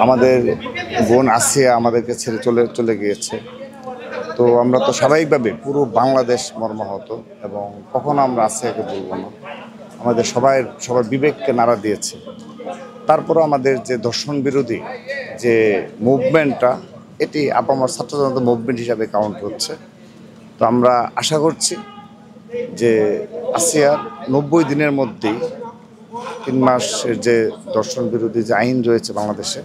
আমাদের বোন আসিয়া আমাদেরকে ছেড়ে চলে গিয়েছে। তো আমরা তো স্বাভাবিকভাবে পুরো বাংলাদেশ মর্মাহত, এবং কখনো আমরা আসিয়াকে বলবো না। আমাদের সবার বিবেককে নাড়া দিয়েছে। তারপরও আমাদের যে ধর্ষণ বিরোধী যে মুভমেন্টটা, এটি আপামর ছাত্র জনতা মুভমেন্ট হিসাবে কাউন্ট হচ্ছে। তো আমরা আশা করছি যে আসিয়ার 90 দিনের মধ্যেই 3 মাসের যে ধর্ষণ বিরোধী যে আইন রয়েছে বাংলাদেশে,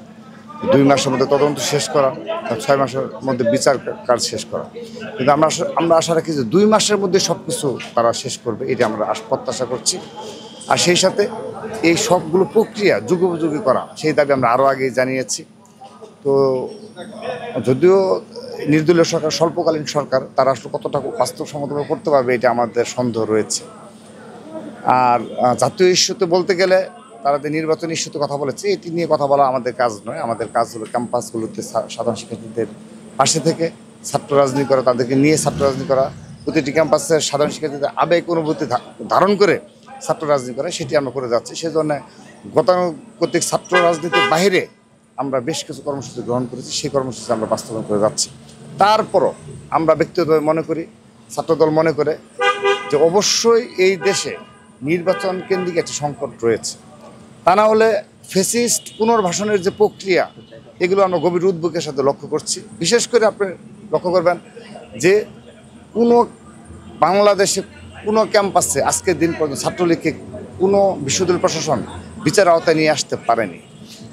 2 মাসের মধ্যে তদন্ত শেষ করা, 6 মাসের মধ্যে বিচার কাজ শেষ করা। কিন্তু আমরা আশা রাখি যে 2 মাসের মধ্যে সব কিছু তারা শেষ করবে, এটি আমরা প্রত্যাশা করছি। আর সেই সাথে এই সবগুলো প্রক্রিয়া যুগোপযোগী করা, সেই দাবি আমরা আরও আগে জানিয়েছি। তো যদিও নির্দলীয় সরকার, স্বল্পকালীন সরকার, তারা আসলে কতটা বাস্তবসম্মতভাবে করতে পারবে, এটা আমাদের সন্দেহ রয়েছে। আর জাতীয় ইস্যুতে বলতে গেলে তারা যে নির্বাচনী ইস্যুতে কথা বলেছে, এটি নিয়ে কথা বলা আমাদের কাজ নয়। আমাদের কাজ হলো ক্যাম্পাসগুলোতে সাধারণ শিক্ষার্থীদের পাশে থেকে ছাত্র রাজনীতি করা, তাদেরকে নিয়ে ছাত্র রাজনীতি করা, প্রতিটি ক্যাম্পাসের সাধারণ শিক্ষার্থীদের আবেগ অনুভূতি ধারণ করে ছাত্র রাজনীতি করা, সেটি আমরা করে যাচ্ছি। সেজন্য গতানুগতিক ছাত্র রাজনীতির বাইরে আমরা বেশ কিছু কর্মসূচি গ্রহণ করেছি, সেই কর্মসূচি আমরা বাস্তবায়ন করে যাচ্ছি। তারপরও আমরা ব্যক্তিগতভাবে মনে করি, ছাত্রদল মনে করে যে অবশ্যই এই দেশে নির্বাচন কেন্দ্রিক একটি সংকট রয়েছে। তা না হলে ফ্যাসিস্ট পুনর্বাসনের যে প্রক্রিয়া, এগুলো আমরা গভীর উদ্বেগের সাথে লক্ষ্য করছি। বিশেষ করে আপনি লক্ষ্য করবেন যে কোনো বাংলাদেশে কোনো ক্যাম্পাসে আজকের দিন পর্যন্ত ছাত্রলীগকে কোনো বিশ্ববিদ্যালয় প্রশাসন বিচার আওতায় নিয়ে আসতে পারেনি।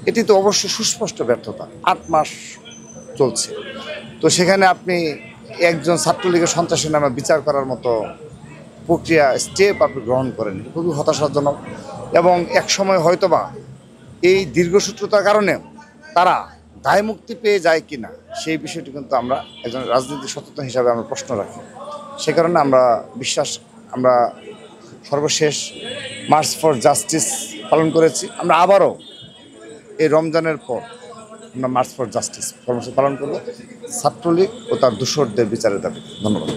এটি তো অবশ্যই সুস্পষ্ট ব্যর্থতা। 8 মাস চলছে, তো সেখানে আপনি একজন ছাত্রলীগের সন্ত্রাসীর নামে বিচার করার মতো প্রক্রিয়া স্টেপ আপনি গ্রহণ করেন, খুবই হতাশাজনক। এবং এক সময় হয়তোবা এই দীর্ঘসূত্রতার কারণে তারা দায় মুক্তি পেয়ে যায় কিনা, সেই বিষয়টি কিন্তু আমরা একজন রাজনীতি সচেতন হিসাবে আমরা প্রশ্ন রাখি। সে কারণে আমরা সর্বশেষ মার্চ ফর জাস্টিস পালন করেছি। আমরা আবারও এই রমজানের পর আমরা মার্চ ফর জাস্টিস কর্মসূচি পালন করব, ছাত্রলীগ ও তার দোষরদের বিচারের দাবি। ধন্যবাদ।